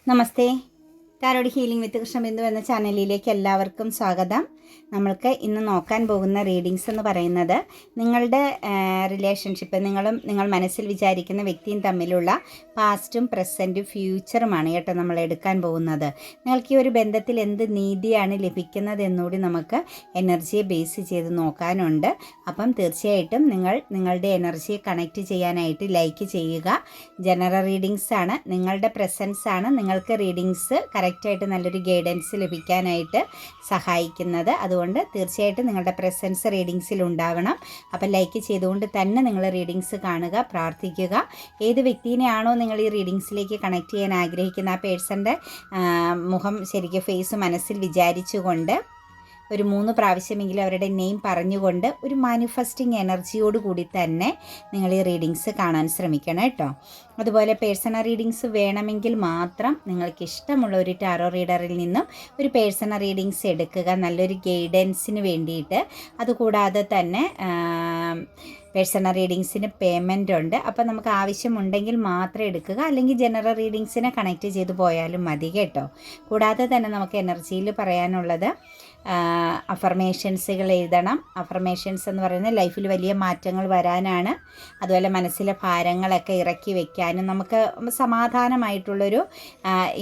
നമസ്തേ. Tarot healing വിത്ത് കൃഷ്ണബിന്ദു എന്ന ചാനലിലേക്ക് എല്ലാവർക്കും സ്വാഗതം. നമ്മൾക്ക് ഇന്ന് നോക്കാൻ പോകുന്ന റീഡിങ്സ് എന്ന് പറയുന്നത് നിങ്ങളുടെ റിലേഷൻഷിപ്പ്, നിങ്ങൾ മനസ്സിൽ വിചാരിക്കുന്ന വ്യക്തിയും തമ്മിലുള്ള പാസ്റ്റും പ്രസൻറ്റും ഫ്യൂച്ചറുമാണ് കേട്ടോ നമ്മൾ എടുക്കാൻ പോകുന്നത്. നിങ്ങൾക്ക് ഈ ഒരു ബന്ധത്തിൽ എന്ത് നീതിയാണ് ലഭിക്കുന്നത് എന്നുകൂടി നമുക്ക് എനർജിയെ ബേസ് ചെയ്ത് നോക്കാനുണ്ട്. അപ്പം തീർച്ചയായിട്ടും നിങ്ങളുടെ എനർജിയെ കണക്റ്റ് ചെയ്യാനായിട്ട് ലൈക്ക് ചെയ്യുക. ജനറൽ റീഡിങ്സ് ആണ്, നിങ്ങളുടെ പ്രസൻസ് ആണ് നിങ്ങൾക്ക് റീഡിങ്സ് കറക്റ്റായിട്ട് നല്ലൊരു ഗൈഡൻസ് ലഭിക്കാനായിട്ട് സഹായിക്കുന്നത്. അതുകൊണ്ട് തീർച്ചയായിട്ടും നിങ്ങളുടെ പ്രസൻസ് റീഡിങ്സിൽ ഉണ്ടാവണം. അപ്പം ലൈക്ക് ചെയ്തുകൊണ്ട് തന്നെ നിങ്ങൾ റീഡിങ്സ് കാണുക, പ്രാർത്ഥിക്കുക. ഏത് വ്യക്തിയെയാണോ നിങ്ങൾ ഈ റീഡിങ്സിലേക്ക് കണക്ട് ചെയ്യാൻ ആഗ്രഹിക്കുന്ന ആ പേഴ്സൻ്റെ മുഖം ശരിക്കും ഫേസ് മനസ്സിൽ വിചാരിച്ചുകൊണ്ട് ഒരു 3 പ്രാവശ്യമെങ്കിലും അവരുടെ നെയിം പറഞ്ഞുകൊണ്ട് ഒരു മാനിഫെസ്റ്റിംഗ് എനർജിയോട് കൂടി തന്നെ നിങ്ങൾ ഈ റീഡിങ്സ് കാണാൻ ശ്രമിക്കണം കേട്ടോ. അതുപോലെ പേഴ്സണൽ റീഡിങ്സ് വേണമെങ്കിൽ മാത്രം നിങ്ങൾക്ക് ഇഷ്ടമുള്ള ഒരു ടാറോ റീഡറിൽ നിന്നും ഒരു പേഴ്സണൽ റീഡിങ്സ് എടുക്കുക, നല്ലൊരു ഗൈഡൻസിന് വേണ്ടിയിട്ട്. അതുകൂടാതെ തന്നെ പേഴ്സണൽ റീഡിങ്സിന് പേയ്മെൻ്റ് ഉണ്ട്. അപ്പോൾ നമുക്ക് ആവശ്യമുണ്ടെങ്കിൽ മാത്രം എടുക്കുക, അല്ലെങ്കിൽ ജനറൽ റീഡിങ്സിനെ കണക്ട് ചെയ്ത് പോയാലും മതി കേട്ടോ. കൂടാതെ തന്നെ നമുക്ക് എനർജിയിൽ പറയാനുള്ളത് അഫർമേഷൻസുകൾ എഴുതണം. അഫർമേഷൻസ് എന്ന് പറയുന്നത് ലൈഫിൽ വലിയ മാറ്റങ്ങൾ വരാനാണ്. അതുപോലെ മനസ്സിലെ ഭാരങ്ങളൊക്കെ ഇറക്കി വയ്ക്കാനും നമുക്ക് സമാധാനമായിട്ടുള്ളൊരു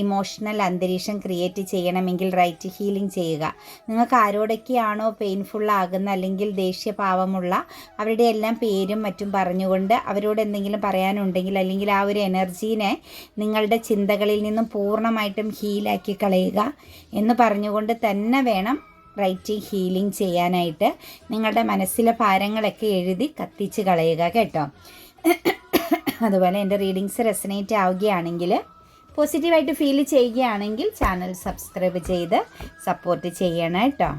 ഇമോഷണൽ അന്തരീക്ഷം ക്രിയേറ്റ് ചെയ്യണമെങ്കിൽ റൈറ്റ് ഹീലിംഗ് ചെയ്യുക. നിങ്ങൾക്ക് ആരോടൊക്കെയാണോ പെയിൻഫുള്ളാകുന്ന അല്ലെങ്കിൽ ദേഷ്യഭാവമുള്ള അവരുടെ എല്ലാം പേരും മറ്റും പറഞ്ഞുകൊണ്ട് അവരോട് എന്തെങ്കിലും പറയാനുണ്ടെങ്കിൽ, അല്ലെങ്കിൽ ആ ഒരു എനർജീനെ നിങ്ങളുടെ ചിന്തകളിൽ നിന്നും പൂർണ്ണമായിട്ടും ഹീലാക്കി കളയുക എന്ന് പറഞ്ഞുകൊണ്ട് തന്നെ വേണം റൈറ്റിംഗ് ഹീലിംഗ് ചെയ്യാനായിട്ട്. നിങ്ങളുടെ മനസ്സിലെ ഭാരങ്ങളൊക്കെ എഴുതി കത്തിച്ച് കളയുക കേട്ടോ. അതുപോലെ എൻ്റെ റീഡിങ്സ് റെസനേറ്റ് ആവുകയാണെങ്കിൽ, പോസിറ്റീവായിട്ട് ഫീൽ ചെയ്യുകയാണെങ്കിൽ ചാനൽ സബ്സ്ക്രൈബ് ചെയ്ത് സപ്പോർട്ട് ചെയ്യണം കേട്ടോ.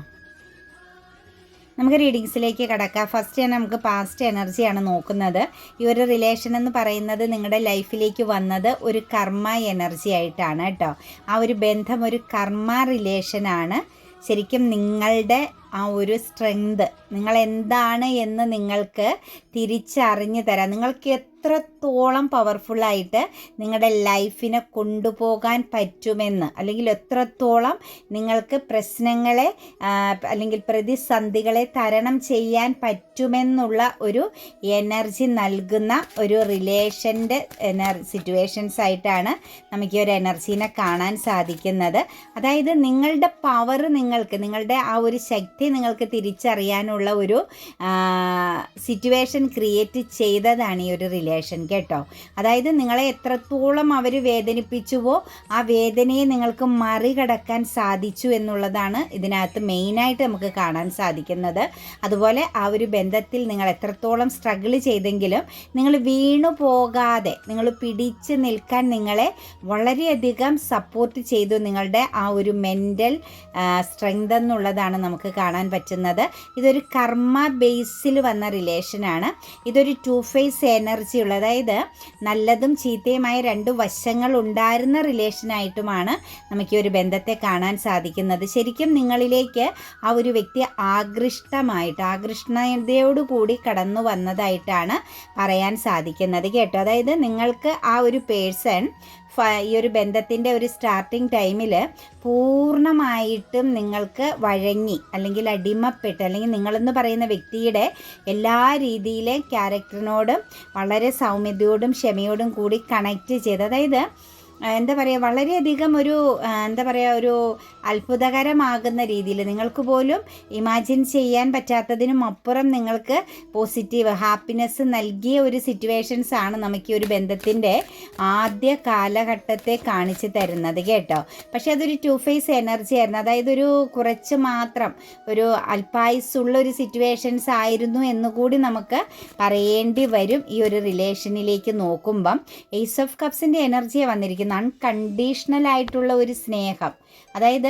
നമുക്ക് റീഡിങ്സിലേക്ക് കടക്കാം. ഫസ്റ്റ് നമുക്ക് പാസ്റ്റ് എനർജിയാണ് നോക്കുന്നത്. ഈ ഒരു റിലേഷൻ എന്ന് പറയുന്നത് നിങ്ങളുടെ ലൈഫിലേക്ക് വന്നത് ഒരു കർമ്മ എനർജി ആയിട്ടാണ് കേട്ടോ. ആ ഒരു ബന്ധം ഒരു കർമ്മ റിലേഷനാണ്. ശരിക്കും നിങ്ങളുടെ ആ ഒരു സ്ട്രെങ്ത്, നിങ്ങൾ എന്താണ് എന്ന് നിങ്ങൾക്ക് തിരിച്ചറിഞ്ഞു തരാം. നിങ്ങൾക്ക് എത്രത്തോളം പവർഫുള്ളായിട്ട് നിങ്ങളുടെ ലൈഫിനെ കൊണ്ടുപോകാൻ പറ്റുമെന്ന്, അല്ലെങ്കിൽ എത്രത്തോളം നിങ്ങൾക്ക് പ്രശ്നങ്ങളെ അല്ലെങ്കിൽ പ്രതിസന്ധികളെ തരണം ചെയ്യാൻ പറ്റുമെന്നുള്ള ഒരു എനർജി നൽകുന്ന ഒരു റിലേഷൻ്റെ സിറ്റുവേഷൻസ് ആയിട്ടാണ് നമുക്ക് ഈ ഒരു എനർജീനെ കാണാൻ സാധിക്കുന്നത്. അതായത് നിങ്ങളുടെ പവർ, നിങ്ങളുടെ ആ ഒരു ശക്തി നിങ്ങൾക്ക് തിരിച്ചറിയാനുള്ള ഒരു സിറ്റുവേഷൻ ക്രിയേറ്റ് ചെയ്തതാണ് ഈ ഒരു റിലേഷൻ കേട്ടോ. അതായത് നിങ്ങളെ എത്രത്തോളം അവർ വേദനിപ്പിച്ചുവോ ആ വേദനയെ നിങ്ങൾക്ക് മറികടക്കാൻ സാധിച്ചു എന്നുള്ളതാണ് ഇതിനകത്ത് മെയിനായിട്ട് നമുക്ക് കാണാൻ സാധിക്കുന്നത്. അതുപോലെ ആ ഒരു ബന്ധത്തിൽ നിങ്ങൾ എത്രത്തോളം സ്ട്രഗിൾ ചെയ്തെങ്കിലും നിങ്ങൾ വീണു പോകാതെ നിങ്ങൾ പിടിച്ച് നിൽക്കാൻ നിങ്ങളെ വളരെയധികം സപ്പോർട്ട് ചെയ്തു നിങ്ങളുടെ ആ ഒരു മെൻ്റൽ സ്ട്രെങ്ത് എന്നുള്ളതാണ് നമുക്ക് കാണാൻ പറ്റുന്നത്. ഇതൊരു കർമ്മ ബേസിൽ വന്ന റിലേഷനാണ്. ഇതൊരു 2 ഫേസ് എനർജി ഉള്ള, അതായത് നല്ലതും ചീത്തയുമായ 2 വശങ്ങൾ ഉണ്ടായിരുന്ന റിലേഷനായിട്ടുമാണ് നമുക്ക് ഈ ഒരു ബന്ധത്തെ കാണാൻ സാധിക്കുന്നത്. ശരിക്കും നിങ്ങളിലേക്ക് ആ ഒരു വ്യക്തി ആകൃഷ്ടതയോടുകൂടി കടന്നു വന്നതായിട്ടാണ് പറയാൻ സാധിക്കുന്നത് കേട്ടോ. അതായത് നിങ്ങൾക്ക് ആ ഒരു പേഴ്സൺ ഈ ഒരു ബന്ധത്തിൻ്റെ ഒരു സ്റ്റാർട്ടിങ് ടൈമിൽ പൂർണ്ണമായിട്ടും നിങ്ങൾക്ക് വഴങ്ങി അല്ലെങ്കിൽ അടിമപ്പെട്ട്, അല്ലെങ്കിൽ നിങ്ങളെന്ന് പറയുന്ന വ്യക്തിയുടെ എല്ലാ രീതിയിലെ ക്യാരക്ടറിനോടും വളരെ സൗമ്യതയോടും ക്ഷമയോടും കൂടി കണക്റ്റ് ചെയ്ത്, അതായത് വളരെയധികം ഒരു അത്ഭുതകരമാകുന്ന രീതിയിൽ നിങ്ങൾക്ക് പോലും ഇമാജിൻ ചെയ്യാൻ പറ്റാത്തതിനും അപ്പുറം നിങ്ങൾക്ക് പോസിറ്റീവ് ഹാപ്പിനെസ് നൽകിയ ഒരു സിറ്റുവേഷൻസ് ആണ് നമുക്ക് ഈ ഒരു ബന്ധത്തിൻ്റെ ആദ്യ കാലഘട്ടത്തെ കാണിച്ചു തരുന്നത് കേട്ടോ. പക്ഷേ അതൊരു 2 ഫേസ് എനർജി ആയിരുന്നു. അതായത് ഒരു കുറച്ച് മാത്രം ഒരു അല്പായുസുള്ള ഒരു സിറ്റുവേഷൻസ് ആയിരുന്നു എന്നുകൂടി നമുക്ക് പറയേണ്ടി വരും. ഈ ഒരു റിലേഷനിലേക്ക് നോക്കുമ്പം ഏസ് ഓഫ് കപ്സിൻ്റെ എനർജിയാണ് വന്നിരിക്കുന്നത്. അൺകണ്ടീഷണൽ ആയിട്ടുള്ള ഒരു സ്നേഹം, അതായത്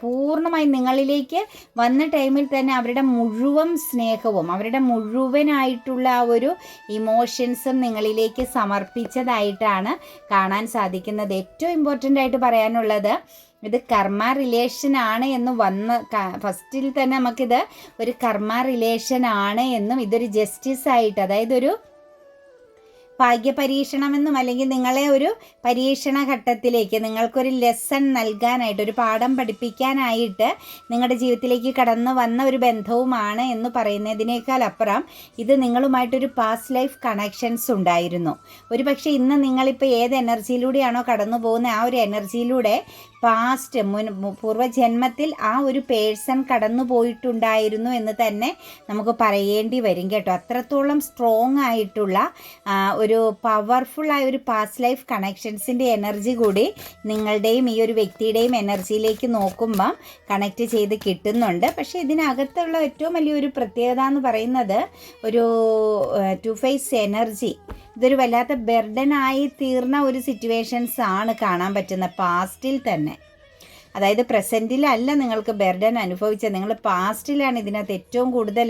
പൂർണ്ണമായി നിങ്ങളിലേക്ക് വന്ന ടൈമിൽ തന്നെ അവരുടെ മുഴുവൻ സ്നേഹവും അവരുടെ മുഴുവനായിട്ടുള്ള ആ ഒരു ഇമോഷൻസും നിങ്ങളിലേക്ക് സമർപ്പിച്ചതായിട്ടാണ് കാണാൻ സാധിക്കുന്നത്. ഏറ്റവും ഇമ്പോർട്ടൻ്റ് ആയിട്ട് പറയാനുള്ളത്, ഇത് കർമ്മ റിലേഷൻ ആണ് എന്ന് ഫസ്റ്റിൽ തന്നെ നമുക്കിത് ഒരു കർമ്മ റിലേഷൻ ആണ് എന്നും ഇതൊരു ജസ്റ്റിസ് ആയിട്ട്, അതായത് ഒരു ഭാഗ്യപരീക്ഷണമെന്നും അല്ലെങ്കിൽ നിങ്ങളെ ഒരു പരീക്ഷണ ഘട്ടത്തിലേക്ക് നിങ്ങൾക്കൊരു ലെസൺ നൽകാനായിട്ട്, ഒരു പാഠം പഠിപ്പിക്കാനായിട്ട് നിങ്ങളുടെ ജീവിതത്തിലേക്ക് കടന്നു വന്ന ഒരു ബന്ധവുമാണ് എന്ന് പറയുന്നതിനേക്കാൾ അപ്പുറം ഇത് നിങ്ങളുമായിട്ടൊരു പാസ്റ്റ് ലൈഫ് കണക്ഷൻസ് ഉണ്ടായിരുന്നു. ഒരു പക്ഷേ ഇന്ന് നിങ്ങളിപ്പോൾ ഏത് എനർജിയിലൂടെയാണോ കടന്നു പോകുന്നത് ആ ഒരു എനർജിയിലൂടെ പാസ്റ്റ് പൂർവ്വജന്മത്തിൽ ആ ഒരു പേഴ്സൺ കടന്നു പോയിട്ടുണ്ടായിരുന്നു എന്ന് തന്നെ നമുക്ക് പറയേണ്ടി വരും കേട്ടോ. അത്രത്തോളം സ്ട്രോങ് ആയിട്ടുള്ള ഒരു പവർഫുള്ളായ ഒരു പാസ്റ്റ് ലൈഫ് കണക്ഷൻസിൻ്റെ എനർജി കൂടി നിങ്ങളുടെയും ഈ ഒരു വ്യക്തിയുടെയും എനർജിയിലേക്ക് നോക്കുമ്പം കണക്റ്റ് ചെയ്ത് കിട്ടുന്നുണ്ട്. പക്ഷേ ഇതിനകത്തുള്ള ഏറ്റവും വലിയൊരു പ്രത്യേകത എന്ന് പറയുന്നത് ഒരു ടു ഫേസ് എനർജി. ഇതൊരു വല്ലാത്ത ബർഡനായി തീർന്ന ഒരു സിറ്റുവേഷൻസ് ആണ് കാണാൻ പറ്റുന്ന പാസ്റ്റിൽ തന്നെ. അതായത് പ്രസൻറ്റിലല്ല നിങ്ങൾക്ക് ബർഡൻ അനുഭവിച്ചത്, നിങ്ങൾ പാസ്റ്റിലാണ് ഇതിനകത്ത് ഏറ്റവും കൂടുതൽ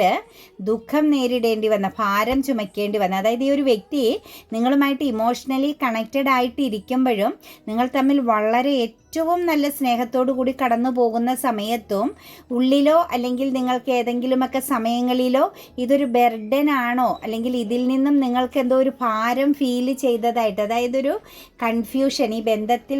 ദുഃഖം നേരിടേണ്ടി വന്ന, ഭാരം ചുമക്കേണ്ടി വന്ന. അതായത് ഈ ഒരു വ്യക്തി നിങ്ങളുമായിട്ട് ഇമോഷണലി കണക്റ്റഡ് ആയിട്ട് ഇരിക്കുമ്പോഴും നിങ്ങൾ തമ്മിൽ വളരെ ഏറ്റവും നല്ല സ്നേഹത്തോടു കൂടി കടന്നു പോകുന്ന സമയത്തും ഉള്ളിലോ അല്ലെങ്കിൽ നിങ്ങൾക്ക് ഏതെങ്കിലുമൊക്കെ സമയങ്ങളിലോ ഇതൊരു ബർഡനാണോ അല്ലെങ്കിൽ ഇതിൽ നിന്നും നിങ്ങൾക്ക് എന്തോ ഒരു ഭാരം ഫീൽ ചെയ്തതായിട്ട്, അതായത് ഒരു കൺഫ്യൂഷൻ, ഈ ബന്ധത്തിൽ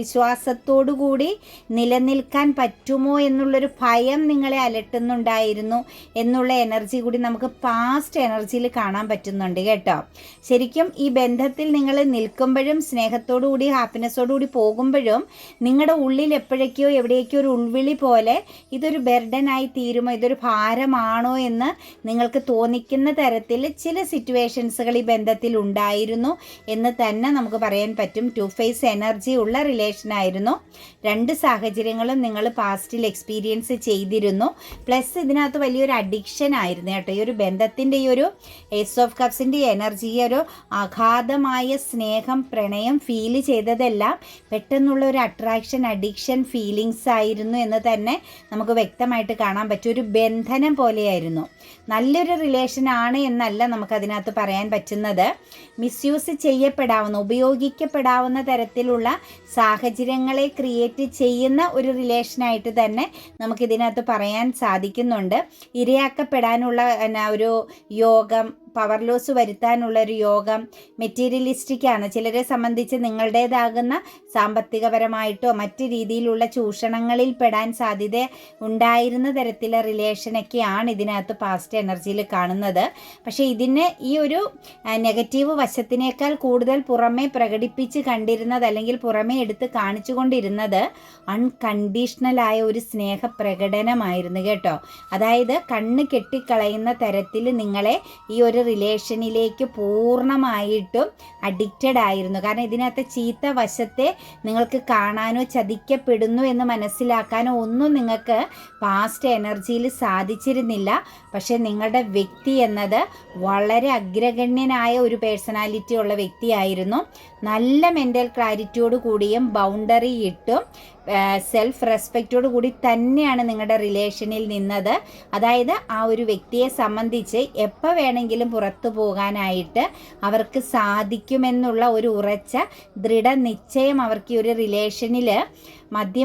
വിശ്വാസത്തോടു കൂടി നിലനിൽക്കാൻ പറ്റുമോ എന്നുള്ളൊരു ഭയം നിങ്ങളെ അലട്ടുന്നുണ്ടായിരുന്നു എന്നുള്ള എനർജി കൂടി നമുക്ക് പാസ്റ്റ് എനർജിയിൽ കാണാൻ പറ്റുന്നുണ്ട് കേട്ടോ. ശരിക്കും ഈ ബന്ധത്തിൽ നിങ്ങൾ നിൽക്കുമ്പോഴും സ്നേഹത്തോടു കൂടി ഹാപ്പിനെസ്സോടു കൂടി പോകുമ്പോഴും നിങ്ങളുടെ ഉള്ളിൽ എപ്പോഴേക്കോ എവിടേക്കോ ഒരു ഉൾവിളി പോലെ ഇതൊരു ബർഡനായി തീരുമോ, ഇതൊരു ഭാരമാണോ എന്ന് നിങ്ങൾക്ക് തോന്നിക്കുന്ന തരത്തിൽ ചില സിറ്റുവേഷൻസുകൾ ഈ ബന്ധത്തിൽ ഉണ്ടായിരുന്നു എന്ന് തന്നെ നമുക്ക് പറയാൻ പറ്റും. ടു ഫേസ് എനർജി ഉള്ള റിലേഷനായിരുന്നു. രണ്ട് സാഹചര്യങ്ങളും നിങ്ങൾ പാസ്റ്റിൽ എക്സ്പീരിയൻസ് ചെയ്തിരുന്നു. പ്ലസ് ഇതിനകത്ത് വലിയൊരു അഡിക്ഷൻ ആയിരുന്നു കേട്ടോ. ഈ ഒരു ബന്ധത്തിൻ്റെ ഈ ഒരു ഏസ് ഓഫ് കപ്സിൻ്റെ എനർജി, ഒരു അഗാധമായ സ്നേഹം, പ്രണയം ഫീൽ ചെയ്തതെല്ലാം പെട്ടെന്നുള്ള ഒരു അട്രാക്ഷൻ, അഡിക്ഷൻ ഫീലിങ്സ് ആയിരുന്നു എന്ന് തന്നെ നമുക്ക് വ്യക്തമായിട്ട് കാണാൻ പറ്റും. ഒരു ബന്ധനം പോലെയായിരുന്നു. നല്ലൊരു റിലേഷനാണ് എന്നല്ല നമുക്കതിനകത്ത് പറയാൻ പറ്റുന്നത്. മിസ്യൂസ് ചെയ്യപ്പെടാവുന്ന, ഉപയോഗിക്കപ്പെടാവുന്ന തരത്തിലുള്ള സാഹചര്യങ്ങളെ ക്രിയേറ്റ് ചെയ്യുന്ന ഒരു റിലേഷനായിട്ട് തന്നെ നമുക്കിതിനകത്ത് പറയാൻ സാധിക്കുന്നുണ്ട്. ഇരയാക്കപ്പെടാനുള്ള ഒരു യോഗം, പവർ ലോസ് വരുത്താനുള്ളൊരു യോഗം, മെറ്റീരിയലിസ്റ്റിക്കാണ്. ചിലരെ സംബന്ധിച്ച് നിങ്ങളുടേതാകുന്ന സാമ്പത്തികപരമായിട്ടോ മറ്റ് രീതിയിലുള്ള ചൂഷണങ്ങളിൽ പെടാൻ സാധ്യത ഉണ്ടായിരുന്ന തരത്തിലുള്ള റിലേഷനൊക്കെയാണ് ഇതിനകത്ത് പാസ്റ്റ് എനർജിയിൽ കാണുന്നത്. പക്ഷേ ഇതിന് ഈ ഒരു നെഗറ്റീവ് വശത്തിനേക്കാൾ കൂടുതൽ പുറമേ പ്രകടിപ്പിച്ച് കണ്ടിരുന്നത് അല്ലെങ്കിൽ പുറമേ എടുത്ത് കാണിച്ചു കൊണ്ടിരുന്നത് അൺകണ്ടീഷണലായ ഒരു സ്നേഹ പ്രകടനമായിരുന്നു കേട്ടോ. അതായത് കണ്ണ് കെട്ടിക്കളയുന്ന തരത്തിൽ നിങ്ങളെ ഈ ഒരു റിലേഷനിലേക്ക് പൂർണ്ണമായിട്ടും അഡിക്റ്റഡ് ആയിരുന്നു. കാരണം ഇതിനകത്ത് ചീത്ത വശത്തെ നിങ്ങൾക്ക് കാണാനോ ചതിക്കപ്പെടുന്നു എന്ന് മനസ്സിലാക്കാനോ ഒന്നും നിങ്ങൾക്ക് പാസ്റ്റ് എനർജിയിൽ സാധിച്ചിരുന്നില്ല. പക്ഷേ നിങ്ങളുടെ വ്യക്തി എന്നത് വളരെ അഗ്രഗണ്യനായ ഒരു പേഴ്സണാലിറ്റി ഉള്ള വ്യക്തിയായിരുന്നു. നല്ല മെൻ്റൽ ക്ലാരിറ്റിയോട് കൂടിയും ബൗണ്ടറി ഇട്ടും സെൽഫ് റെസ്പെക്റ്റോട് കൂടി തന്നെയാണ് നിങ്ങളുടെ റിലേഷനിൽ നിന്നത്. അതായത് ആ ഒരു വ്യക്തിയെ സംബന്ധിച്ച് എപ്പോൾ വേണമെങ്കിലും പുറത്തു പോകാനായിട്ട് അവർക്ക് സാധിക്കുമെന്നുള്ള ഒരു ഉറച്ച ദൃഢനിശ്ചയം അവർക്ക് ഈ ഒരു റിലേഷനിൽ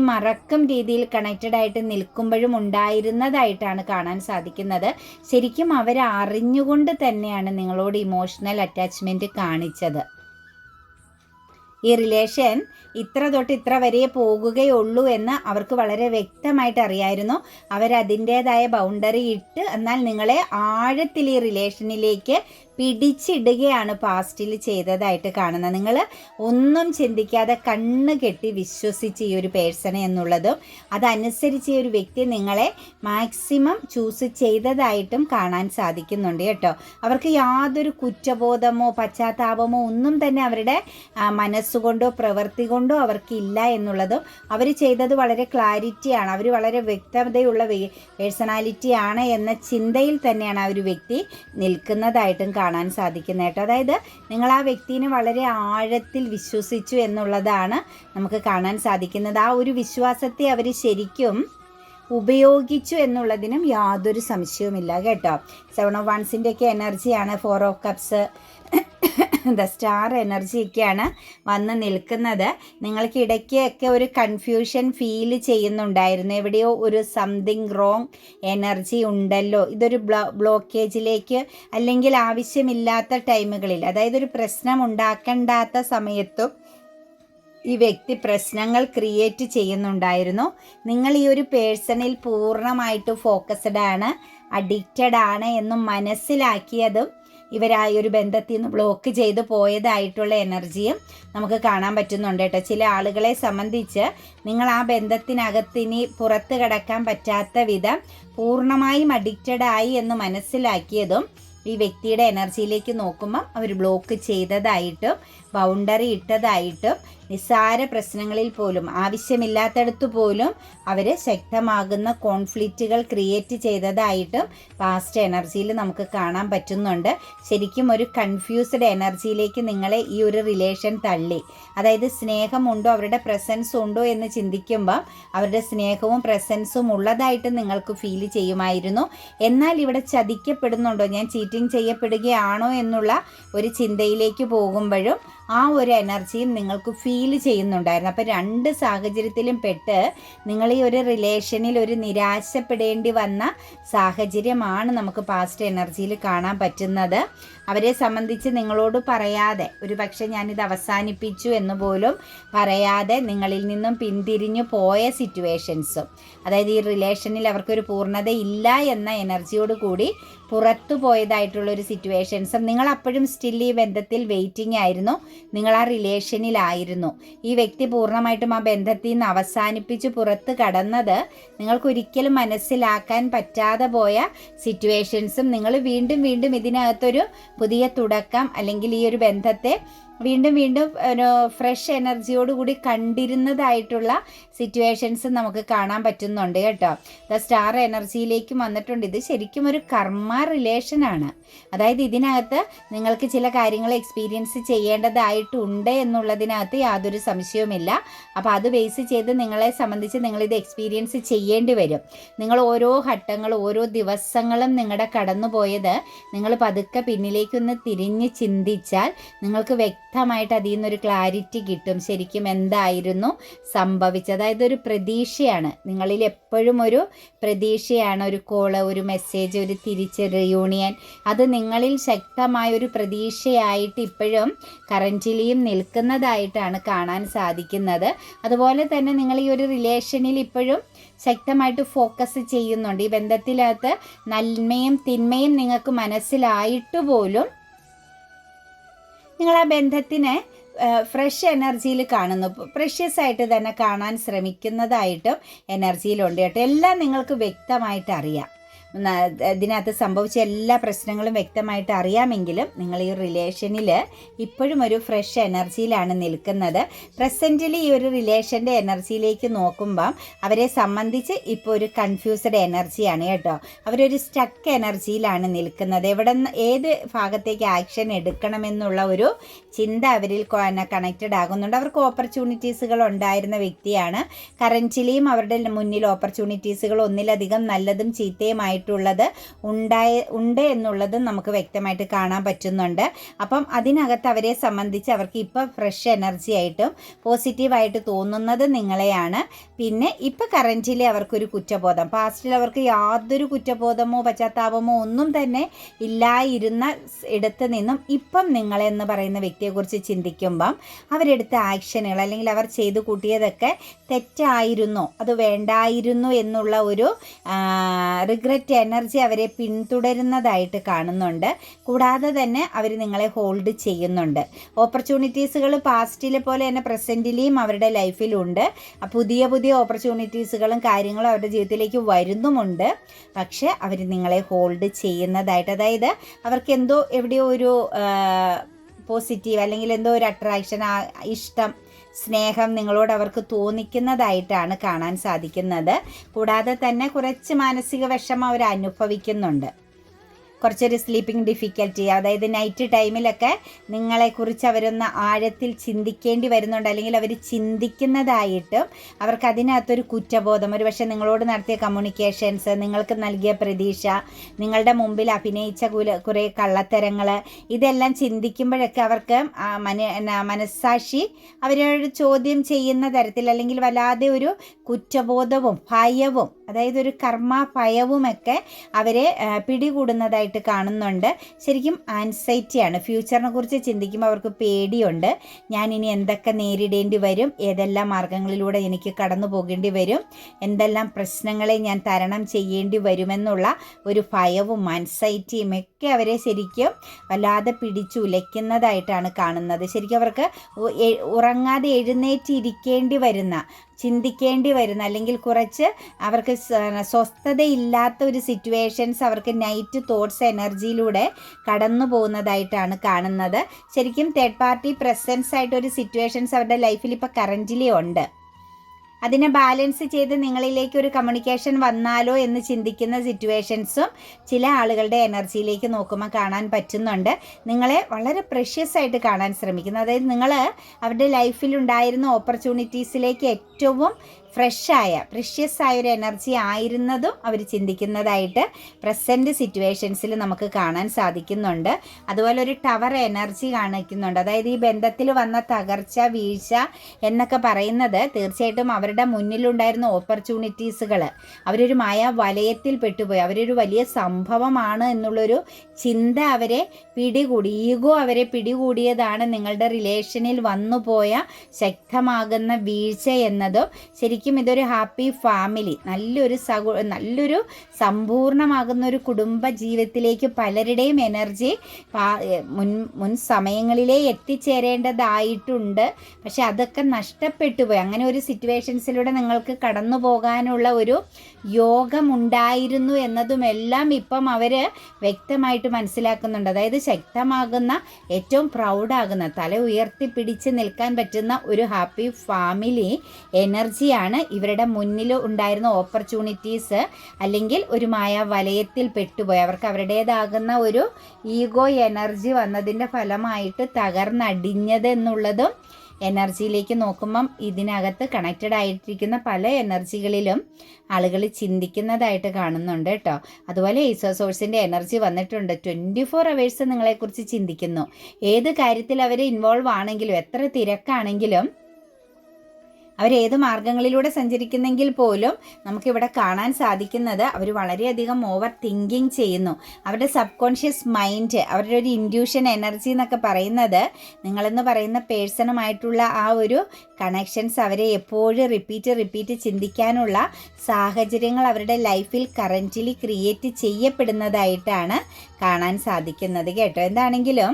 മറക്കും രീതിയിൽ കണക്റ്റഡ് ആയിട്ട് നിൽക്കുമ്പോഴും ഉണ്ടായിരുന്നതായിട്ടാണ് കാണാൻ സാധിക്കുന്നത്. ശരിക്കും അവർ അറിഞ്ഞുകൊണ്ട് തന്നെയാണ് നിങ്ങളോട് ഇമോഷണൽ അറ്റാച്ച്മെൻറ്റ് കാണിച്ചത്. ഈ റിലേഷൻ ഇത്ര തൊട്ട് ഇത്ര വരെ പോകുകയുള്ളൂ എന്ന് അവർക്ക് വളരെ വ്യക്തമായിട്ട് അറിയായിരുന്നു. അവരതിൻ്റേതായ ബൗണ്ടറി ഇട്ട് എന്നാൽ നിങ്ങളെ ആഴത്തിൽ ഈ റിലേഷനിലേക്ക് പിടിച്ചിടുകയാണ് പാസ്റ്റിൽ ചെയ്തതായിട്ട് കാണുന്നത്. നിങ്ങൾ ഒന്നും ചിന്തിക്കാതെ കണ്ണ് കെട്ടി വിശ്വസിച്ച് ഈ ഒരു പേഴ്സണെ എന്നുള്ളതും അതനുസരിച്ച് ഈ ഒരു വ്യക്തി നിങ്ങളെ മാക്സിമം ചൂസ് ചെയ്തതായിട്ടും കാണാൻ സാധിക്കുന്നുണ്ട് കേട്ടോ. അവർക്ക് യാതൊരു കുറ്റബോധമോ പശ്ചാത്താപമോ ഒന്നും തന്നെ അവരുടെ മനസ്സുകൊണ്ടോ പ്രവൃത്തി കൊണ്ടോ അവർക്കില്ല എന്നുള്ളതും അവർ ചെയ്തത് വളരെ ക്ലാരിറ്റിയാണ്, അവർ വളരെ വ്യക്തതയുള്ള പേഴ്സണാലിറ്റിയാണ് എന്ന ചിന്തയിൽ തന്നെയാണ് ആ ഒരു വ്യക്തി നിൽക്കുന്നതായിട്ടും കാണാൻ സാധിക്കുന്നത് കേട്ടോ. അതായത് നിങ്ങൾ ആ വ്യക്തിനെ വളരെ ആഴത്തിൽ വിശ്വസിച്ചു എന്നുള്ളതാണ് നമുക്ക് കാണാൻ സാധിക്കുന്നത്. ആ ഒരു വിശ്വാസത്തെ അവർ ശരിക്കും ഉപയോഗിച്ചു എന്നുള്ളതിനും യാതൊരു സംശയവുമില്ല കേട്ടോ. 7 of Wandsൻ്റെ ഒക്കെ എനർജിയാണ് 4 of Cups, ദ സ്റ്റാർ എനർജിയൊക്കെയാണ് വന്ന് നിൽക്കുന്നത്. നിങ്ങൾക്ക് ഇടയ്ക്കൊക്കെ ഒരു കൺഫ്യൂഷൻ ഫീൽ ചെയ്യുന്നുണ്ടായിരുന്നു, എവിടെയോ ഒരു സംതിങ് റോങ് എനർജി ഉണ്ടല്ലോ, ഇതൊരു ബ്ലോക്കേജിലേക്ക് അല്ലെങ്കിൽ ആവശ്യമില്ലാത്ത ടൈമുകളിൽ, അതായത് ഒരു പ്രശ്നം ഉണ്ടാക്കേണ്ടാത്ത സമയത്തും ഈ വ്യക്തി പ്രശ്നങ്ങൾ ക്രിയേറ്റ് ചെയ്യുന്നുണ്ടായിരുന്നു. നിങ്ങൾ ഈ ഒരു പേഴ്സണിൽ പൂർണ്ണമായിട്ട് ഫോക്കസ്ഡ് ആണ്, അഡിക്റ്റഡ് ആണ് എന്നും മനസ്സിലാക്കിയതും ഇവരായി ഒരു ബന്ധത്തിൽ നിന്ന് ബ്ലോക്ക് ചെയ്ത് പോയതായിട്ടുള്ള എനർജിയും നമുക്ക് കാണാൻ പറ്റുന്നുണ്ട് കേട്ടോ. ചില ആളുകളെ സംബന്ധിച്ച് നിങ്ങൾ ആ ബന്ധത്തിനകത്തിനി പുറത്ത് കടക്കാൻ പറ്റാത്ത വിധം പൂർണ്ണമായും അഡിക്റ്റഡ് ആയി എന്ന് മനസ്സിലാക്കിയതും ഈ വ്യക്തിയുടെ എനർജിയിലേക്ക് നോക്കുമ്പോൾ അവർ ബ്ലോക്ക് ചെയ്തതായിട്ടും ബൗണ്ടറി ഇട്ടതായിട്ടും നിസ്സാര പ്രശ്നങ്ങളിൽ പോലും ആവശ്യമില്ലാത്തടത്ത് പോലും അവർ ശക്തമാകുന്ന കോൺഫ്ലിക്റ്റുകൾ ക്രിയേറ്റ് ചെയ്തതായിട്ടും പാസ്റ്റ് എനർജിയിൽ നമുക്ക് കാണാൻ പറ്റുന്നുണ്ട്. ശരിക്കും ഒരു കൺഫ്യൂസ്ഡ് എനർജിയിലേക്ക് നിങ്ങളെ ഈ ഒരു റിലേഷൻ തള്ളി. അതായത് സ്നേഹമുണ്ടോ, അവരുടെ പ്രസൻസ് ഉണ്ടോ എന്ന് ചിന്തിക്കുമ്പോൾ അവരുടെ സ്നേഹവും പ്രസൻസും ഉള്ളതായിട്ട് നിങ്ങൾക്ക് ഫീൽ ചെയ്യുമായിരുന്നു. എന്നാൽ ഇവിടെ ചതിക്കപ്പെടുന്നുണ്ടോ, ഞാൻ ചീറ്റിംഗ് ചെയ്യപ്പെടുകയാണോ എന്നുള്ള ഒരു ചിന്തയിലേക്ക് പോകുമ്പോഴും ആ ഒരു എനർജിയും നിങ്ങൾക്ക് ഫീൽ ചെയ്യുന്നുണ്ടായിരുന്നു. അപ്പോൾ രണ്ട് സാഹചര്യത്തിലും പെട്ട് നിങ്ങൾ ഈ ഒരു റിലേഷനിൽ ഒരു നിരാശപ്പെടേണ്ടി വന്ന സാഹചര്യമാണ് നമുക്ക് പാസ്റ്റ് എനർജിയിൽ കാണാൻ പറ്റുന്നത്. അവരെ സംബന്ധിച്ച് നിങ്ങളോട് പറയാതെ, ഒരു പക്ഷേ ഞാനിത് അവസാനിപ്പിച്ചു എന്ന് പോലും പറയാതെ നിങ്ങളിൽ നിന്നും പിന്തിരിഞ്ഞു പോയ സിറ്റുവേഷൻസും, അതായത് ഈ റിലേഷനിൽ അവർക്കൊരു പൂർണ്ണത ഇല്ല എന്ന എനർജിയോട് കൂടി പുറത്തു പോയതായിട്ടുള്ളൊരു സിറ്റുവേഷൻസും, നിങ്ങൾ അപ്പോഴും സ്റ്റിൽ ഈ ബന്ധത്തിൽ വെയിറ്റിംഗ് ആയിരുന്നു, നിങ്ങൾ ആ റിലേഷനിലായിരുന്നു. ഈ വ്യക്തി പൂർണ്ണമായിട്ടും ആ ബന്ധത്തിൽ നിന്ന് അവസാനിപ്പിച്ച് പുറത്ത് കടന്നത് നിങ്ങൾക്കൊരിക്കലും മനസ്സിലാക്കാൻ പറ്റാതെ പോയ സിറ്റുവേഷൻസും, നിങ്ങൾ വീണ്ടും വീണ്ടും ഇതിനകത്തൊരു പുതിയ തുടക്കം അല്ലെങ്കിൽ ഈ ഒരു ബന്ധത്തെ വീണ്ടും വീണ്ടും ഒരു ഫ്രഷ് എനർജിയോടുകൂടി കണ്ടിരുന്നതായിട്ടുള്ള സിറ്റുവേഷൻസ് നമുക്ക് കാണാൻ പറ്റുന്നുണ്ട് കേട്ടോ. ദ സ്റ്റാർ എനർജിയിലേക്കും വന്നിട്ടുണ്ട്. ഇത് ശരിക്കും ഒരു കർമ്മ റിലേഷനാണ്. അതായത് ഇതിനകത്ത് നിങ്ങൾക്ക് ചില കാര്യങ്ങൾ എക്സ്പീരിയൻസ് ചെയ്യേണ്ടതായിട്ടുണ്ട് എന്നുള്ളതിനകത്ത് യാതൊരു സംശയവുമില്ല. അപ്പോൾ അത് ബേസ് ചെയ്ത് നിങ്ങളെ സംബന്ധിച്ച് നിങ്ങളിത് എക്സ്പീരിയൻസ് ചെയ്യേണ്ടി വരും. നിങ്ങൾ ഓരോ ഘട്ടങ്ങളും ഓരോ ദിവസങ്ങളും നിങ്ങളുടെ കടന്നുപോയത് നിങ്ങൾ പതുക്കെ പിന്നിലേക്കൊന്ന് തിരിഞ്ഞ് ചിന്തിച്ചാൽ നിങ്ങൾക്ക് വ്യക്തമായിട്ട് അതിൽ നിന്നൊരു ക്ലാരിറ്റി കിട്ടും. ശരിക്കും എന്തായിരുന്നു സംഭവിച്ചത്? അതായത് ഒരു പ്രതീക്ഷയാണ്, നിങ്ങളിൽ എപ്പോഴും ഒരു പ്രതീക്ഷയാണ്, ഒരു കോള്, ഒരു മെസ്സേജ്, ഒരു തിരിച്ചൊരു യൂണിയൻ, അത് നിങ്ങളിൽ ശക്തമായൊരു പ്രതീക്ഷയായിട്ട് ഇപ്പോഴും കറൻറ്റിലിയും നിൽക്കുന്നതായിട്ടാണ് കാണാൻ സാധിക്കുന്നത്. അതുപോലെ തന്നെ നിങ്ങൾ ഈ ഒരു റിലേഷനിൽ ഇപ്പോഴും ശക്തമായിട്ട് ഫോക്കസ് ചെയ്യുന്നുണ്ട്. ഈ ബന്ധത്തിനകത്ത് നന്മയും തിന്മയും നിങ്ങൾക്ക് മനസ്സിലായിട്ട് പോലും നിങ്ങൾ ആ ബന്ധത്തിനെ ഫ്രഷ് എനർജിയിൽ കാണുന്നു, പ്രഷ്യസ് ആയിട്ട് തന്നെ കാണാൻ ശ്രമിക്കുന്നതായിട്ടും എനർജിയിലുണ്ട് കേട്ടോ. എല്ലാം നിങ്ങൾക്ക് വ്യക്തമായിട്ട് അറിയാം. ഇതിനകത്ത് സംഭവിച്ച എല്ലാ പ്രശ്നങ്ങളും വ്യക്തമായിട്ട് അറിയാമെങ്കിലും നിങ്ങൾ ഈ റിലേഷനിൽ ഇപ്പോഴും ഒരു ഫ്രഷ് എനർജിയിലാണ് നിൽക്കുന്നത്. പ്രസൻറ്റിൽ ഈ ഒരു റിലേഷൻ്റെ എനർജിയിലേക്ക് നോക്കുമ്പം അവരെ സംബന്ധിച്ച് ഇപ്പോൾ ഒരു കൺഫ്യൂസ്ഡ് എനർജിയാണ് കേട്ടോ. അവരൊരു സ്റ്റക്ക് എനർജിയിലാണ് നിൽക്കുന്നത്. ഏത് ഭാഗത്തേക്ക് ആക്ഷൻ എടുക്കണമെന്നുള്ള ഒരു ചിന്ത അവരിൽ കണക്റ്റഡ് ആകുന്നുണ്ട്. അവർക്ക് ഓപ്പർച്യൂണിറ്റീസുകൾ ഉണ്ടായിരുന്ന വ്യക്തിയാണ്. കറൻറ്റിലിയും അവരുടെ മുന്നിൽ ഓപ്പർച്യൂണിറ്റീസുകൾ ഒന്നിലധികം നല്ലതും ചീത്തയുമായിട്ട് ഉണ്ട് എന്നുള്ളത് നമുക്ക് വ്യക്തമായിട്ട് കാണാൻ പറ്റുന്നുണ്ട്. അപ്പം അതിനകത്ത് അവരെ സംബന്ധിച്ച് അവർക്ക് ഇപ്പോൾ ഫ്രഷ് എനർജി ആയിട്ടും പോസിറ്റീവായിട്ട് തോന്നുന്നത് നിങ്ങളെയാണ്. പിന്നെ ഇപ്പോൾ കറൻറ്റിൽ അവർക്കൊരു കുറ്റബോധം, പാസ്റ്റിൽ അവർക്ക് യാതൊരു കുറ്റബോധമോ പശ്ചാത്താപമോ ഒന്നും തന്നെ ഇല്ലായിരുന്ന ഇടത്ത് നിന്നും ഇപ്പം നിങ്ങളെന്ന് പറയുന്ന വ്യക്തിയെക്കുറിച്ച് ചിന്തിക്കുമ്പം അവരെടുത്ത ആക്ഷനുകൾ അല്ലെങ്കിൽ അവർ ചെയ്തു കൂട്ടിയതൊക്കെ തെറ്റായിരുന്നോ, അത് വേണ്ടായിരുന്നു എന്നുള്ള ഒരു റിഗ്രറ്റ് എനർജി അവരെ പിന്തുടരുന്നതായിട്ട് കാണുന്നുണ്ട്. കൂടാതെ തന്നെ അവർ നിങ്ങളെ ഹോൾഡ് ചെയ്യുന്നുണ്ട്. ഓപ്പർച്യൂണിറ്റീസുകൾ പാസ്റ്റിലെ പോലെ തന്നെ പ്രസൻറ്റിലെയും അവരുടെ ലൈഫിലുണ്ട്. പുതിയ പുതിയ ഓപ്പർച്യൂണിറ്റീസുകളും കാര്യങ്ങളും അവരുടെ ജീവിതത്തിലേക്ക് വരുന്നുമുണ്ട്. പക്ഷേ അവർ നിങ്ങളെ ഹോൾഡ് ചെയ്യുന്നതായിട്ട്, അതായത് അവർക്ക് എന്തോ എവിടെയോ ഒരു പോസിറ്റീവ് അല്ലെങ്കിൽ എന്തോ ഒരു അട്രാക്ഷൻ, ഇഷ്ടം, സ്നേഹം നിങ്ങളോട് അവർക്ക് തോന്നിക്കുന്നതായിട്ടാണ് കാണാൻ സാധിക്കുന്നത്. കൂടാതെ തന്നെ കുറച്ച് മാനസിക വിഷമം അവർ അനുഭവിക്കുന്നുണ്ട്. കുറച്ചൊരു സ്ലീപ്പിംഗ് ഡിഫിക്കൽറ്റി, അതായത് നൈറ്റ് ടൈമിലൊക്കെ നിങ്ങളെക്കുറിച്ച് അവരൊന്ന് ആഴത്തിൽ ചിന്തിക്കേണ്ടി വരുന്നുണ്ട്, അല്ലെങ്കിൽ അവർ ചിന്തിക്കുന്നതായിട്ടും അവർക്ക് അതിനകത്തൊരു കുറ്റബോധം, ഒരു പക്ഷേ നിങ്ങളോട് നടത്തിയ കമ്മ്യൂണിക്കേഷൻസ്, നിങ്ങൾക്ക് നൽകിയ പ്രതീക്ഷ, നിങ്ങളുടെ മുമ്പിൽ അഭിനയിച്ച കുറേ കള്ളത്തരങ്ങൾ, ഇതെല്ലാം ചിന്തിക്കുമ്പോഴൊക്കെ അവർക്ക് മനസ്സാക്ഷി അവരോട് ചോദ്യം ചെയ്യുന്ന തരത്തിൽ, അല്ലെങ്കിൽ വല്ലാതെ ഒരു കുറ്റബോധവും ഭയവും, അതായത് ഒരു കർമ്മ ഭയവുമൊക്കെ അവരെ പിടികൂടുന്നതായിട്ട് കാണുന്നുണ്ട്. ശരിക്കും ആൻസൈറ്റിയാണ്. ഫ്യൂച്ചറിനെ കുറിച്ച് ചിന്തിക്കുമ്പോൾ അവർക്ക് പേടിയുണ്ട്. ഞാൻ ഇനി എന്തൊക്കെ നേരിടേണ്ടി വരും, ഏതെല്ലാം മാർഗങ്ങളിലൂടെ എനിക്ക് കടന്നു പോകേണ്ടി വരും, എന്തെല്ലാം പ്രശ്നങ്ങളെ ഞാൻ തരണം ചെയ്യേണ്ടി വരുമെന്നുള്ള ഒരു ഭയവും ആൻസൈറ്റിയും ഒക്കെ അവരെ ശരിക്കും വല്ലാതെ പിടിച്ചുലയ്ക്കുന്നതായിട്ടാണ് കാണുന്നത്. ശരിക്കും അവർക്ക് ഉറങ്ങാതെ എഴുന്നേറ്റിരിക്കേണ്ടി വരുന്ന, ചിന്തിക്കേണ്ടി വരുന്ന, അല്ലെങ്കിൽ കുറച്ച് അവർക്ക് സ്വസ്ഥതയില്ലാത്ത ഒരു സിറ്റുവേഷൻസ് അവർക്ക് നൈറ്റ് തോട്ട്സ് എനർജിയിലൂടെ കടന്നു പോകുന്നതായിട്ടാണ് കാണുന്നത്. ശരിക്കും തേർഡ് പാർട്ടി പ്രസൻസ് ആയിട്ട് ഒരു സിറ്റുവേഷൻസ് അവരുടെ ലൈഫിൽ ഇപ്പോൾ കറൻ്റ്ലി ഉണ്ട്. അതിനെ ബാലൻസ് ചെയ്ത് നിങ്ങളിലേക്ക് ഒരു കമ്മ്യൂണിക്കേഷൻ വന്നാലോ എന്ന് ചിന്തിക്കുന്ന സിറ്റുവേഷൻസും ചില ആളുകളുടെ എനർജിയിലേക്ക് നോക്കുമ്പോൾ കാണാൻ പറ്റുന്നുണ്ട്. നിങ്ങളെ വളരെ പ്രഷ്യസ് ആയിട്ട് കാണാൻ ശ്രമിക്കുന്നു. അതായത് നിങ്ങൾ അവരുടെ ലൈഫിലുണ്ടായിരുന്ന ഓപ്പർച്യൂണിറ്റീസിലേക്ക് ഏറ്റവും ഫ്രഷായ പ്രഷ്യസ് ആയ ഒരു എനർജി ആയിരുന്നതും അവർ ചിന്തിക്കുന്നതായിട്ട് പ്രസൻറ്റ് സിറ്റുവേഷൻസിൽ നമുക്ക് കാണാൻ സാധിക്കുന്നുണ്ട്. അതുപോലെ ഒരു ടവർ എനർജി കാണിക്കുന്നുണ്ട്. അതായത് ഈ ബന്ധത്തിൽ വന്ന തകർച്ച, വീഴ്ച എന്നൊക്കെ പറയുന്നത് തീർച്ചയായിട്ടും അവരുടെ മുന്നിലുണ്ടായിരുന്ന ഓപ്പർച്യൂണിറ്റീസുകൾ അവരൊരു മായാ വലയത്തിൽ പെട്ടുപോയി, അവരൊരു വലിയ സംഭവമാണ് എന്നുള്ളൊരു ചിന്ത അവരെ പിടികൂടി, ഈഗോ അവരെ പിടികൂടിയതാണ് നിങ്ങളുടെ റിലേഷനിൽ വന്നുപോയ ശക്തമാകുന്ന വീഴ്ച എന്നതും. ശരിക്കും ഇതൊരു ഹാപ്പി ഫാമിലി, നല്ലൊരു സമ്പൂർണ്ണമാകുന്ന ഒരു കുടുംബ ജീവിതത്തിലേക്ക് പലരുടെയും എനർജി മുൻ സമയങ്ങളിലേ എത്തിച്ചേരേണ്ടതായിട്ടുണ്ട്. പക്ഷെ അതൊക്കെ നഷ്ടപ്പെട്ടു പോയി. അങ്ങനെ ഒരു സിറ്റുവേഷൻസിലൂടെ നിങ്ങൾക്ക് കടന്നു പോകാനുള്ള ഒരു യോഗമുണ്ടായിരുന്നു എന്നതുമെല്ലാം ഇപ്പം അവർ വ്യക്തമായിട്ട് മനസ്സിലാക്കുന്നുണ്ട്. അതായത് ശക്തമാകുന്ന, ഏറ്റവും പ്രൗഡാകുന്ന, തല ഉയർത്തിപ്പിടിച്ച് നിൽക്കാൻ പറ്റുന്ന ഒരു ഹാപ്പി ഫാമിലി എനർജിയാണ് ഇവരുടെ മുന്നിൽ ഉണ്ടായിരുന്ന ഓപ്പർച്യൂണിറ്റീസ്, അല്ലെങ്കിൽ ഒരു മായാ വലയത്തിൽ പെട്ടുപോയി അവർക്ക് അവരുടേതാകുന്ന ഒരു ഈഗോ എനർജി വന്നതിൻ്റെ ഫലമായിട്ട് തകർന്നടിഞ്ഞത് എന്നുള്ളതും എനർജിയിലേക്ക് നോക്കുമ്പം ഇതിനകത്ത് കണക്റ്റഡ് ആയിട്ടിരിക്കുന്ന പല എനർജികളിലും ആളുകൾ ചിന്തിക്കുന്നതായിട്ട് കാണുന്നുണ്ട് കേട്ടോ. അതുപോലെ ഈസോ സോഴ്സിൻ്റെ എനർജി വന്നിട്ടുണ്ട്. 24 hours നിങ്ങളെക്കുറിച്ച് ചിന്തിക്കുന്നു. ഏത് കാര്യത്തിൽ അവർ ഇൻവോൾവ് ആണെങ്കിലും, എത്ര തിരക്കാണെങ്കിലും, അവരേത് മാർഗങ്ങളിലൂടെ സഞ്ചരിക്കുന്നെങ്കിൽ പോലും നമുക്കിവിടെ കാണാൻ സാധിക്കുന്നത് അവർ വളരെയധികം ഓവർ തിങ്കിങ് ചെയ്യുന്നു. അവരുടെ സബ് കോൺഷ്യസ് മൈൻഡ്, അവരുടെ ഒരു ഇൻഡ്യൂഷൻ എനർജി എന്നൊക്കെ പറയുന്നത്, നിങ്ങളെന്ന് പറയുന്ന പേഴ്സണുമായിട്ടുള്ള ആ ഒരു കണക്ഷൻസ് അവരെ എപ്പോഴും റിപ്പീറ്റ് ചിന്തിക്കാനുള്ള സാഹചര്യങ്ങൾ അവരുടെ ലൈഫിൽ കറൻ്റ്ലി ക്രിയേറ്റ് ചെയ്യപ്പെടുന്നതായിട്ടാണ് കാണാൻ സാധിക്കുന്നത് കേട്ടോ. എന്താണെങ്കിലും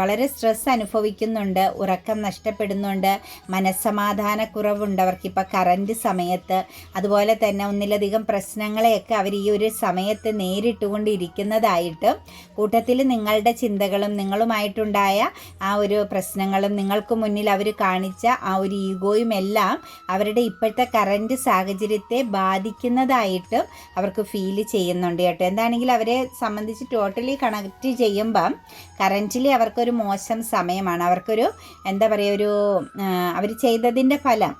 വളരെ സ്ട്രെസ് അനുഭവിക്കുന്നുണ്ട്, ഉറക്കം നഷ്ടപ്പെടുന്നുണ്ട്, മനസ്സമാധാനക്കുറവുണ്ട് അവർക്കിപ്പോൾ കറൻറ്റ് സമയത്ത്. അതുപോലെ തന്നെ ഒന്നിലധികം പ്രശ്നങ്ങളെയൊക്കെ അവർ ഈ ഒരു സമയത്ത് നേരിട്ടുകൊണ്ടിരിക്കുന്നതായിട്ട്, കൂട്ടത്തിൽ നിങ്ങളുടെ ചിന്തകളും നിങ്ങളുമായിട്ടുണ്ടായ ആ ഒരു പ്രശ്നങ്ങളും നിങ്ങൾക്ക് മുന്നിൽ അവർ കാണിച്ച ആ ഒരു ഈഗോയും എല്ലാം അവരുടെ ഇപ്പോഴത്തെ കറൻറ്റ് സാഹചര്യത്തെ ബാധിക്കുന്നതായിട്ടും അവർക്ക് ഫീൽ ചെയ്യുന്നുണ്ട് കേട്ടോ. എന്താണെങ്കിലും അവരെ സംബന്ധിച്ച് ടോട്ടലി കണക്റ്റ് ചെയ്യുമ്പം കറൻ്റ്ലി അവർക്കൊരു മോശം സമയമാണ്. അവർക്കൊരു അവർ ചെയ്തതിൻ്റെ ഫലം,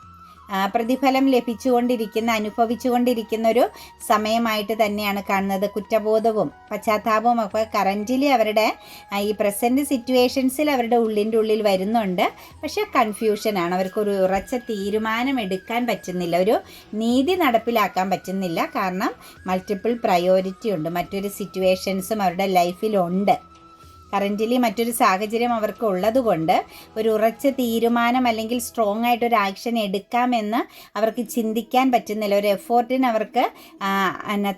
പ്രതിഫലം അനുഭവിച്ചുകൊണ്ടിരിക്കുന്ന ഒരു സമയമായിട്ട് തന്നെയാണ് കാണുന്നത്. കുറ്റബോധവും പശ്ചാത്താപവും ഒക്കെ കറൻ്റ്ലി അവരുടെ ഈ പ്രസൻറ്റ് സിറ്റുവേഷൻസിൽ അവരുടെ ഉള്ളിൽ വരുന്നുണ്ട്. പക്ഷേ കൺഫ്യൂഷനാണ്. അവർക്കൊരു ഉറച്ച തീരുമാനം എടുക്കാൻ പറ്റുന്നില്ല, ഒരു നീതി നടപ്പിലാക്കാൻ പറ്റുന്നില്ല. കാരണം മൾട്ടിപ്പിൾ പ്രയോറിറ്റി ഉണ്ട്, മറ്റൊരു സിറ്റുവേഷൻസും അവരുടെ ലൈഫിലുണ്ട്. കറൻ്റ്ലി മറ്റൊരു സാഹചര്യം അവർക്ക് ഉള്ളതുകൊണ്ട് ഒരു ഉറച്ച തീരുമാനം അല്ലെങ്കിൽ സ്ട്രോങ് ആയിട്ടൊരു ആക്ഷൻ എടുക്കാമെന്ന് അവർക്ക് ചിന്തിക്കാൻ പറ്റുന്നില്ല. ഒരു എഫോർട്ടിന് അവർക്ക്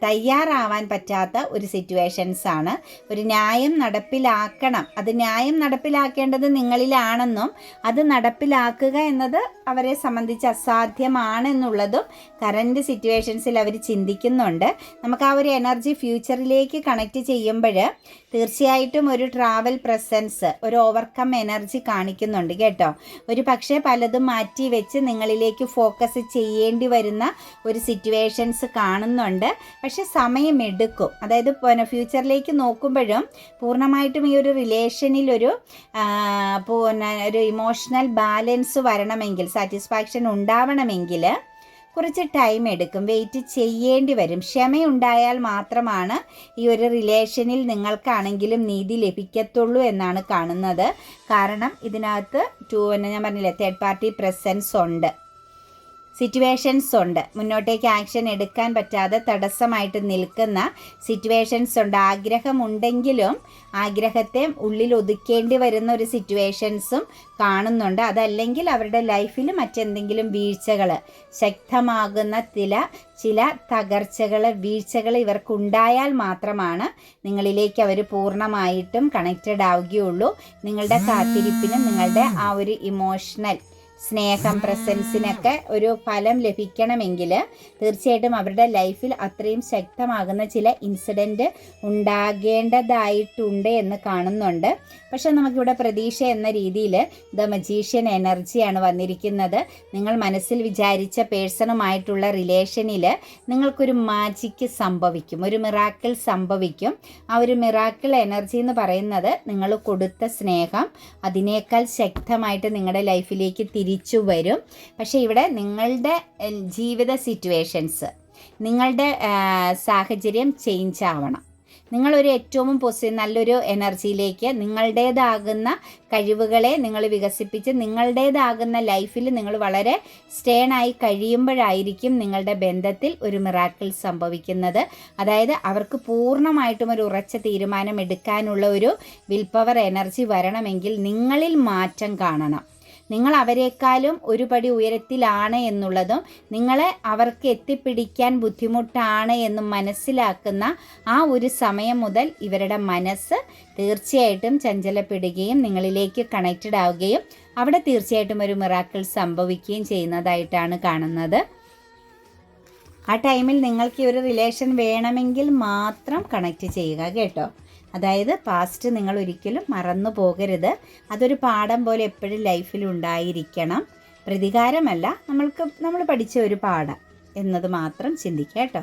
തയ്യാറാവാൻ പറ്റാത്ത ഒരു സിറ്റുവേഷൻസാണ്. ഒരു ന്യായം നടപ്പിലാക്കണം, അത് ന്യായം നടപ്പിലാക്കേണ്ടത് നിങ്ങളിലാണെന്നും അത് നടപ്പിലാക്കുക എന്നത് അവരെ സംബന്ധിച്ച് അസാധ്യമാണെന്നുള്ളതും കറൻറ്റ് സിറ്റുവേഷൻസിൽ അവർ ചിന്തിക്കുന്നുണ്ട്. നമുക്ക് ആ ഒരു എനർജി ഫ്യൂച്ചറിലേക്ക് കണക്റ്റ് ചെയ്യുമ്പോൾ തീർച്ചയായിട്ടും ഒരു ട്രാവൽ പ്രസൻസ്, ഒരു ഓവർകം എനർജി കാണിക്കുന്നുണ്ട് കേട്ടോ. ഒരു പക്ഷേ പലതും മാറ്റി വെച്ച് നിങ്ങളിലേക്ക് ഫോക്കസ് ചെയ്യേണ്ടി വരുന്ന ഒരു സിറ്റുവേഷൻസ് കാണുന്നുണ്ട്. പക്ഷെ സമയമെടുക്കും. അതായത് ഫ്യൂച്ചറിലേക്ക് നോക്കുമ്പോഴും പൂർണ്ണമായിട്ടും ഈ ഒരു റിലേഷനിൽ ഒരു ഇമോഷണൽ ബാലൻസ് വരണമെങ്കിൽ, സാറ്റിസ്ഫാക്ഷൻ ഉണ്ടാവണമെങ്കിൽ കുറച്ച് ടൈം എടുക്കും, വെയിറ്റ് ചെയ്യേണ്ടി വരും. ക്ഷമയുണ്ടായാൽ മാത്രമാണ് ഈ ഒരു റിലേഷനിൽ നിങ്ങൾക്കാണെങ്കിലും നീതി ലഭിക്കത്തുള്ളൂ എന്നാണ് കാണുന്നത്. കാരണം ഇതിനകത്ത് ഞാൻ പറഞ്ഞില്ലേ, തേർഡ് പാർട്ടി പ്രസൻസ് ഉണ്ട്, സിറ്റുവേഷൻസ് ഉണ്ട്, മുന്നോട്ടേക്ക് ആക്ഷൻ എടുക്കാൻ പറ്റാതെ തടസ്സമായിട്ട് നിൽക്കുന്ന സിറ്റുവേഷൻസ് ഉണ്ട്. ആഗ്രഹമുണ്ടെങ്കിലും ആഗ്രഹത്തെ ഉള്ളിൽ ഒതുക്കേണ്ടി വരുന്ന ഒരു സിറ്റുവേഷൻസും കാണുന്നുണ്ട്. അതല്ലെങ്കിൽ അവരുടെ ലൈഫിൽ മറ്റെന്തെങ്കിലും വീഴ്ചകൾ, ശക്തമാകുന്ന ചില തകർച്ചകൾ, വീഴ്ചകൾ ഇവർക്കുണ്ടായാൽ മാത്രമാണ് നിങ്ങളിലേക്ക് അവർ പൂർണ്ണമായിട്ടും കണക്റ്റഡ് ആവുകയുള്ളൂ. നിങ്ങളുടെ കാത്തിരിപ്പിനും നിങ്ങളുടെ ആ ഒരു ഇമോഷണൽ സ്നേഹം, പ്രസൻസിനൊക്കെ ഒരു ഫലം ലഭിക്കണമെങ്കിൽ തീർച്ചയായിട്ടും അവരുടെ ലൈഫിൽ അത്രയും ശക്തമാകുന്ന ചില ഇൻസിഡൻറ്റ് ഉണ്ടാകേണ്ടതായിട്ടുണ്ട് എന്ന് കാണുന്നുണ്ട്. പക്ഷെ നമുക്കിവിടെ പ്രതീക്ഷ എന്ന രീതിയിൽ ദ മജീഷ്യൻ എനർജിയാണ് വന്നിരിക്കുന്നത്. നിങ്ങൾ മനസ്സിൽ വിചാരിച്ച പേഴ്സണുമായിട്ടുള്ള റിലേഷനിൽ നിങ്ങൾക്കൊരു മാജിക്ക് സംഭവിക്കും, ഒരു മിറാക്കിൾ സംഭവിക്കും. ആ ഒരു മിറാക്കിൾ എനർജി എന്ന് പറയുന്നത് നിങ്ങൾ കൊടുത്ത സ്നേഹം അതിനേക്കാൾ ശക്തമായിട്ട് നിങ്ങളുടെ ലൈഫിലേക്ക് തിരിച്ചു വരും. പക്ഷേ ഇവിടെ നിങ്ങളുടെ ജീവിത സിറ്റുവേഷൻസ്, നിങ്ങളുടെ സാഹചര്യം ചേഞ്ച് ആവണം. നിങ്ങളൊരു ഏറ്റവും നല്ലൊരു എനർജിയിലേക്ക് നിങ്ങളുടേതാകുന്ന കഴിവുകളെ നിങ്ങൾ വികസിപ്പിച്ച് നിങ്ങളുടേതാകുന്ന ലൈഫിൽ നിങ്ങൾ വളരെ സ്റ്റേണായി കഴിയുമ്പോഴായിരിക്കും നിങ്ങളുടെ ബന്ധത്തിൽ ഒരു മിറാക്കിൾ സംഭവിക്കുന്നത്. അതായത് അവർക്ക് പൂർണ്ണമായിട്ടും ഒരു ഉറച്ച തീരുമാനം എടുക്കാനുള്ള ഒരു വിൽ പവർ എനർജി വരണമെങ്കിൽ നിങ്ങളിൽ മാറ്റം കാണണം. നിങ്ങൾ അവരെക്കാളും ഒരു പടി ഉയരത്തിലാണ് എന്നുള്ളതും നിങ്ങളെ അവർക്ക് എത്തിപ്പിടിക്കാൻ ബുദ്ധിമുട്ടാണ് എന്നും മനസ്സിലാക്കുന്ന ആ ഒരു സമയം മുതൽ ഇവരുടെ മനസ്സ് തീർച്ചയായിട്ടും ചഞ്ചലപ്പെടുകയും നിങ്ങളിലേക്ക് കണക്റ്റഡ് ആവുകയും അവിടെ തീർച്ചയായിട്ടും ഒരു മിറാക്കിൾ സംഭവിക്കുകയും ചെയ്യുന്നതായിട്ടാണ് കാണുന്നത്. ആ ടൈമിൽ നിങ്ങൾക്ക് ഈ ഒരു റിലേഷൻ വേണമെങ്കിൽ മാത്രം കണക്റ്റ് ചെയ്യുക കേട്ടോ. അതായത് പാസ്റ്റ് നിങ്ങൾ ഒരിക്കലും മറന്നു പോകരുത്. അതൊരു പാഠം പോലെ എപ്പോഴും ലൈഫിൽ ഉണ്ടായിരിക്കണം. പ്രതികാരമല്ല, നമ്മൾ പഠിച്ച ഒരു പാഠം എന്നത് മാത്രം ചിന്തിക്കുക കേട്ടോ.